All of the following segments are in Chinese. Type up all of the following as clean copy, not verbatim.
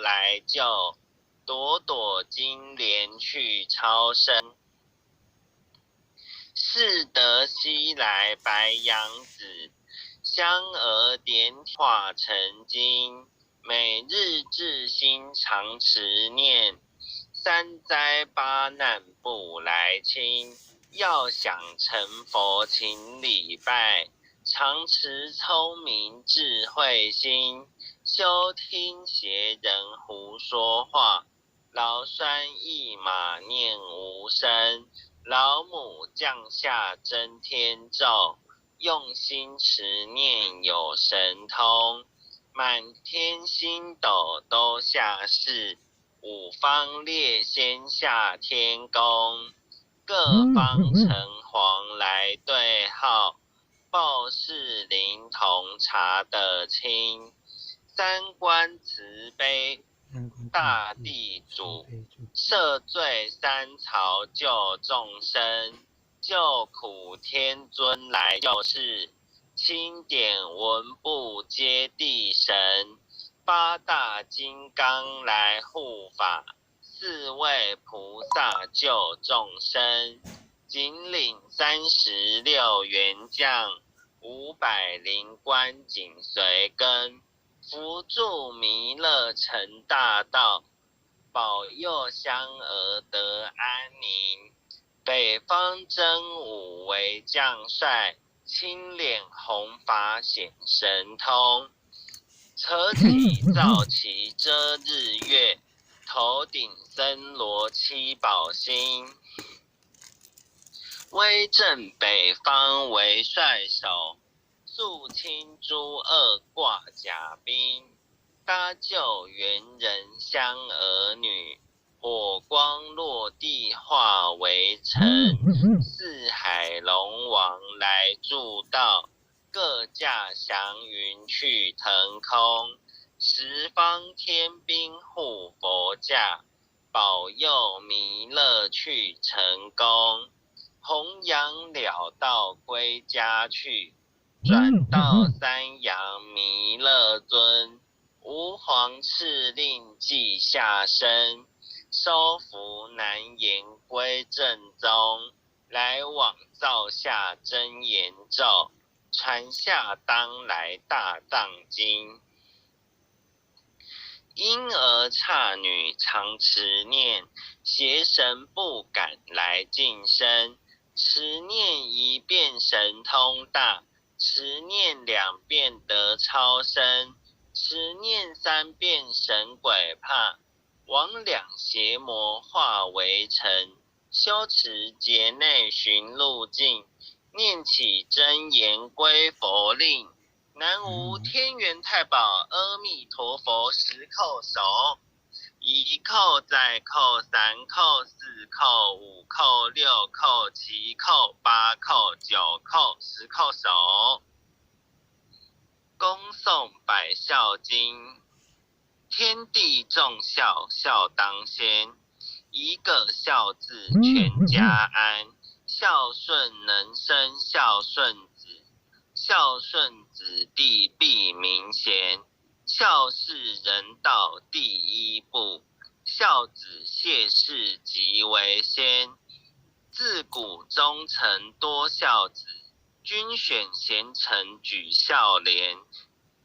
来就，朵朵金莲去超生。适得西来白杨子，香娥点化成金。每日至心常持念，三灾八难不来侵。要想成佛请礼拜，常持聪明智慧心。休听邪人胡说话，劳酸一马念无声。老母降下真天咒，用心持念有神通。满天星斗都下世，五方列仙下天宫。各方城隍来对号，报事灵童查得清。三官慈悲大地主，赦罪三曹救众生。救苦天尊来救世，钦点文部接地神。八大金刚来护法，四位菩萨救众生。紧领36员将，500灵官紧随跟。扶助弥勒成大道，保佑香娥得安宁。北方真武为将帅，青脸红发显神通。车起皂旗遮日月，头顶森罗七宝星。威震北方为帅首，肃清诸恶挂甲兵。搭救猿人香儿女，火光落地化为尘。四海龙王来助道，各驾祥云去腾空。十方天兵护佛驾，保佑弥勒去成功。弘扬了道归家去，转到三阳弥勒尊。吾皇敕令记下生，收服难言归正宗。来往造下真言咒，传下当来大藏经。婴儿刹女常持念，邪神不敢来近身。持念一遍神通大，持念2遍得超生。持念3遍神鬼怕，魍魉邪魔化为尘。修持劫内寻路径，念起真言归佛令。南无天元太保阿弥陀佛10叩首，1叩再叩3叩4叩5叩6叩7叩8叩9叩10叩首。恭诵百孝经，天地众孝，孝当先。一个孝字，全家安。孝顺能生孝顺子，孝顺子弟必明贤。孝是人道第一步，孝子谢世即为先。自古忠臣多孝子，君选贤臣举孝廉。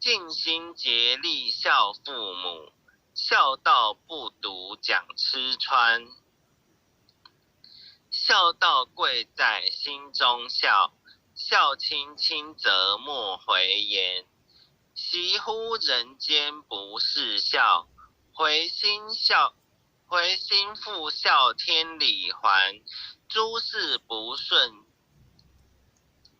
尽心竭力孝父母，孝道不独讲吃穿。孝道贵在心中孝，孝亲轻则莫回言。习乎人间不是孝，回心复孝天理还。诸事不顺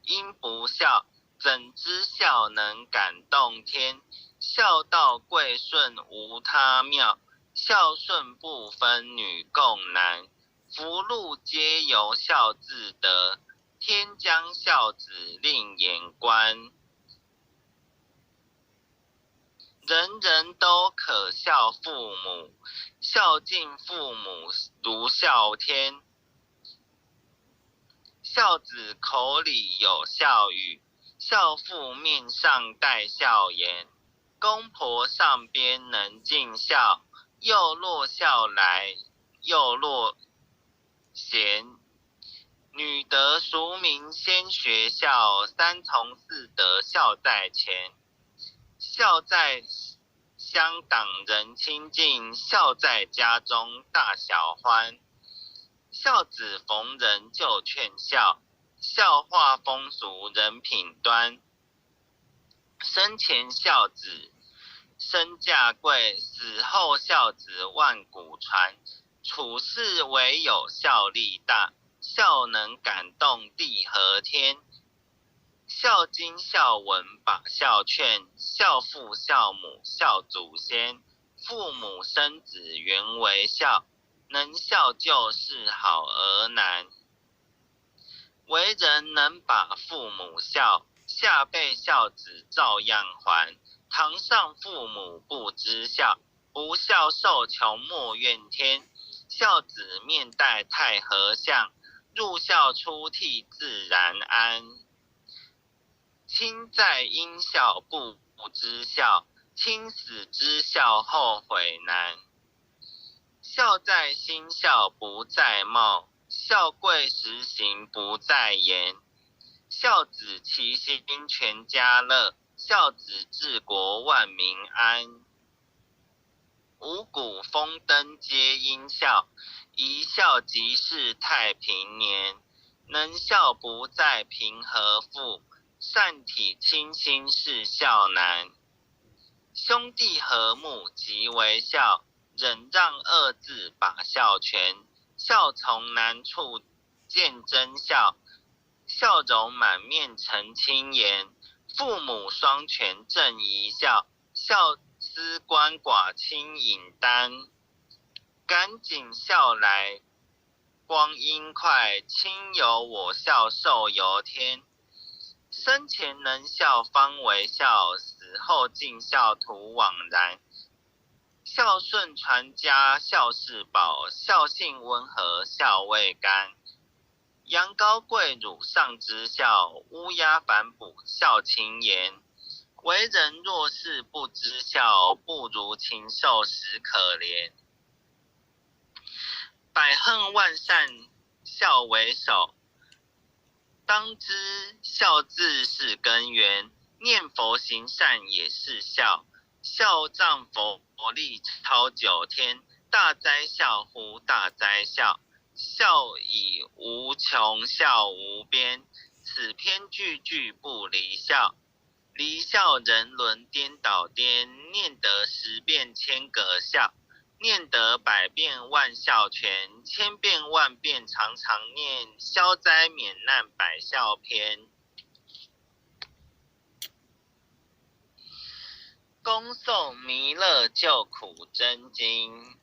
因不孝，怎知孝能感动天？孝道贵顺无他妙，孝顺不分女共男。福禄皆由孝自得，天将孝子令眼观。人人都可孝父母，孝敬父母如孝天。孝子口里有孝语，孝父面上带孝颜。公婆上边能尽孝，又落孝来，又落贤。女德淑名先学孝，三从四德孝在前。孝在乡党人亲近，孝在家中大小欢。孝子逢人就劝孝，孝化风俗人品端。生前孝子身价贵，死后孝子万古传。处事唯有孝力大，孝能感动地和天。孝经孝文把孝劝，孝父孝母孝祖先。父母生子原为孝，能孝就是好儿难。为人能把父母孝，下辈孝子照样还。堂上父母不知孝，不孝受穷莫怨天。孝子面带太和相，入孝出涕自然安。亲在因孝不知孝，亲死知孝后悔难。孝在心孝不在貌，孝贵实行不在言。孝子齐心全家乐，孝子治国万民安。五谷丰登皆因孝，一孝即是太平年。能孝不在贫和富，善体亲心是孝难。兄弟和睦即为孝，忍让二字把孝全。孝从难处见真孝，笑容满面成亲颜。父母双全正一孝，孝思鳏寡轻引担。赶紧孝来光阴快，亲由我孝寿由天。生前能孝方为孝，死后尽孝徒枉然。孝顺传家孝是宝，孝性温和孝未干。羊羔跪乳上知孝，乌鸦反哺孝亲颜。为人若是不知孝，不如禽兽实可怜。百恨万善孝为首，当知孝字是根源。念佛行善也是孝，孝仗佛力超九天。大哉孝乎大哉孝，孝以无穷孝无边。此篇句句不离孝，离孝人伦颠倒颠。念得10遍千个孝，念得100遍万孝全。千遍万遍常常念，消灾免难百孝篇。恭诵弥勒救苦真经。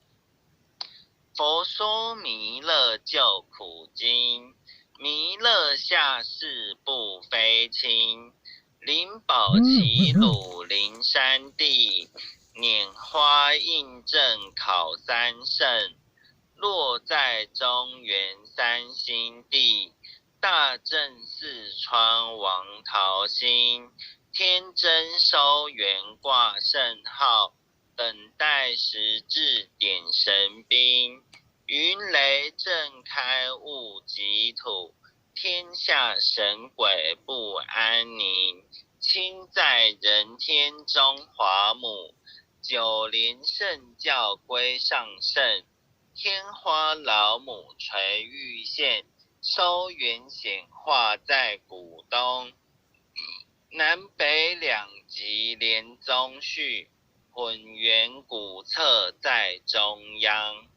佛说弥勒救苦经，弥勒下世不非轻。灵宝齐鲁灵山地，拈花印证考三圣。落在中原三星地，大正四川王桃心。天真收元挂圣号，等待时至点神兵。云雷震开物极土，天下神鬼不安宁。亲在人天中华母，九莲圣教归上圣。天花老母垂玉线，收元显化在古东。南北两极连宗序，混元古册在中央。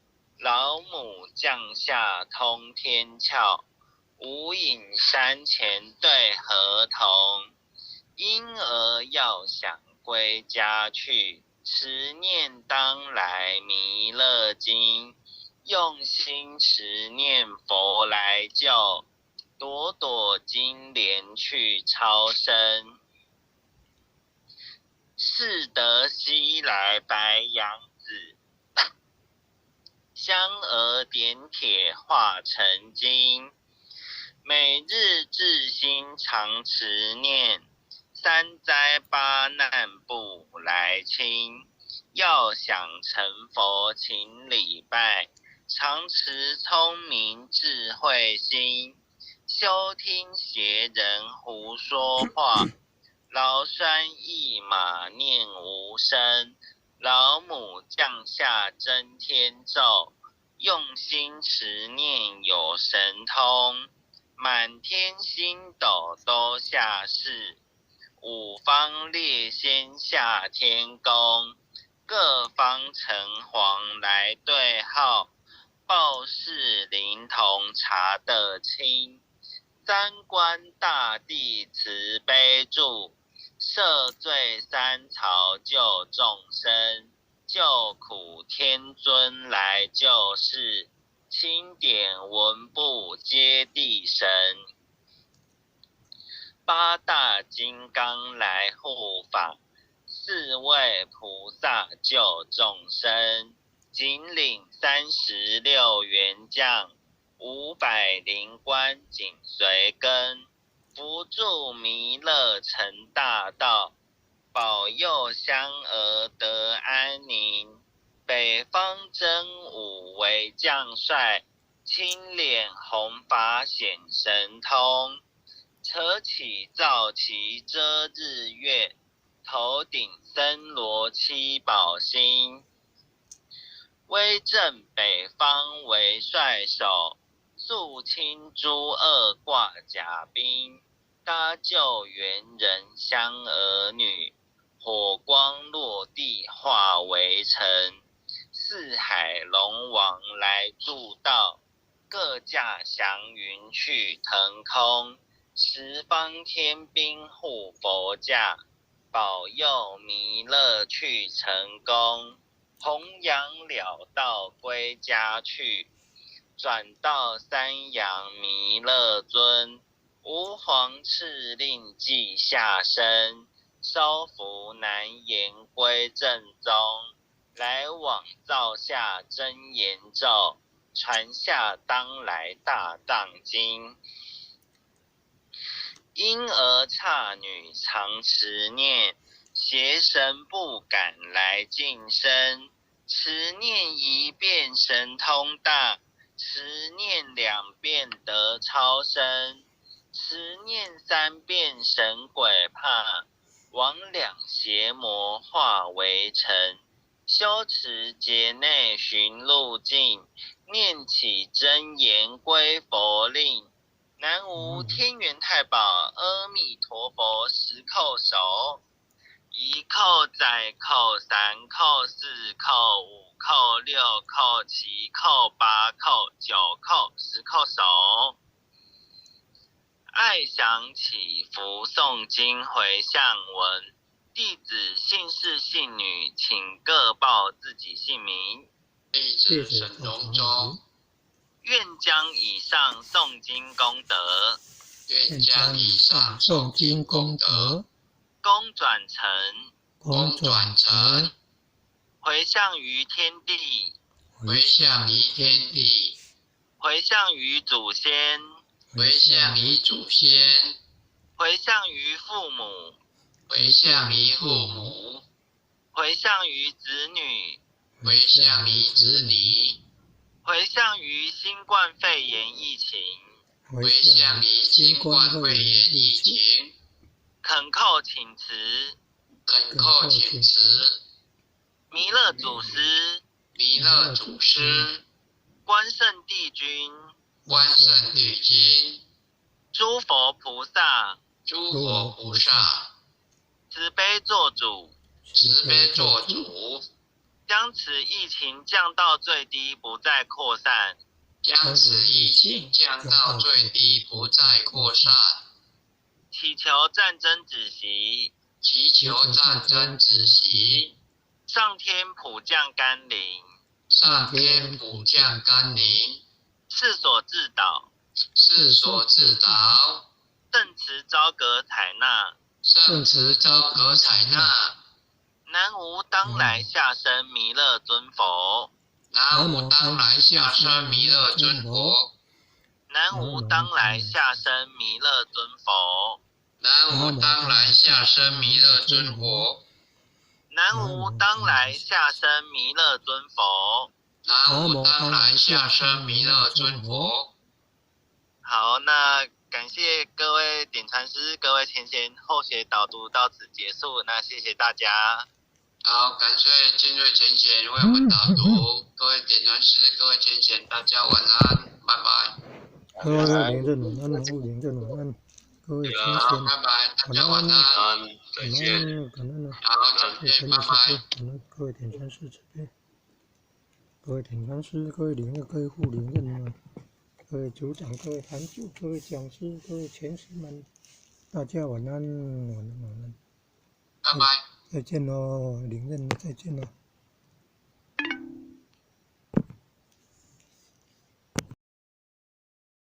老母降下通天窍，无影山前对河童。婴儿要想归家去，持念当来弥勒经。用心持念佛来救，朵朵金莲去超生。适得西来白杨子，香娥点铁化成金。每日至心常持念，三灾八难不来侵。要想成佛请礼拜，常持聪明智慧心，休听邪人胡说话，劳酸一马念无声，老母降下真天咒，用心持念有神通，满天星斗都下世，五方列仙下天宫，各方城隍来对号，报事灵童查得清，三官大帝慈悲助，赦罪三曹救众生，救苦天尊来救世，钦点文部接地神，八大金刚来护法，四位菩萨救众生，紧领36员将，500灵官紧随跟，扶助弥勒成大道，保佑香儿得安宁。北方真武为将帅，青脸红发显神通，扯起皂旗遮日月，头顶森罗七宝星，威震北方为帅手，肃清诸恶挂甲兵，搭救猿人香儿女，火光落地化为尘，四海龙王来助道，各驾祥云去腾空，十方天兵护佛驾，保佑弥勒去成功，弘扬了道归家去，转到三阳弥勒尊，吾皇敕令即下生，烧符难言归正宗，来往造下真言咒，传下当来大藏经。婴儿刹女常持念，邪神不敢来近身，持念一遍神通大，持念2遍得超生，持念3遍神鬼怕，魍魉邪魔化为尘，修持劫内寻路径，念起真言归佛令，南无天元太保阿弥陀佛10叩首，1叩再叩3叩4叩5叩6叩7叩8叩9叩10叩首。爱想祈福诵经回向文，弟子姓氏姓女，请各报自己姓名。弟子沈荣洲，愿将以上诵经功德，愿将以上诵经功德，功转成，回向于天地，回向于天地，回向于祖先，回向于祖先，回向于父母，回向于父母，回向于子女，回向于子女，回向于新冠肺炎疫情，回向于新冠肺炎疫情，恳叩请辞，恳叩请辞，弥勒祖师，弥勒祖师，关圣帝君，关圣帝君，诸佛菩萨，诸佛菩萨，慈悲做主，慈悲做主，将此疫情降到最低，不再扩散，将此疫情降到最低，不再扩散，祈求战争止息，祈求战争止息，上天普降甘霖，上天普降甘霖，世所自导，世所自导，圣慈昭阁采纳，圣慈昭阁采纳，南无当来下生弥勒尊佛，南无当来下生弥勒尊佛，南无当来下生弥勒尊佛，南无当来下生弥勒尊佛，南无当来下生弥勒尊佛。南无当来下生弥勒尊佛。好，那感谢各位点传师、各位前贤后学导读到此结束，那谢谢大家。好，感谢金瑞前贤为我们导读，各位点传师、各位前贤，大家晚安，拜拜。各位领证晚安，领证晚安，各位前贤拜拜，大家晚安，再见。感恩好，再见，拜拜。各位点传师慈悲，各位点传师，各位领证，各位护领证们，各位组长，各位坛主，各位讲师，各位前师们，大家晚安，晚安，晚安，拜拜，再见喽，领证再见喽。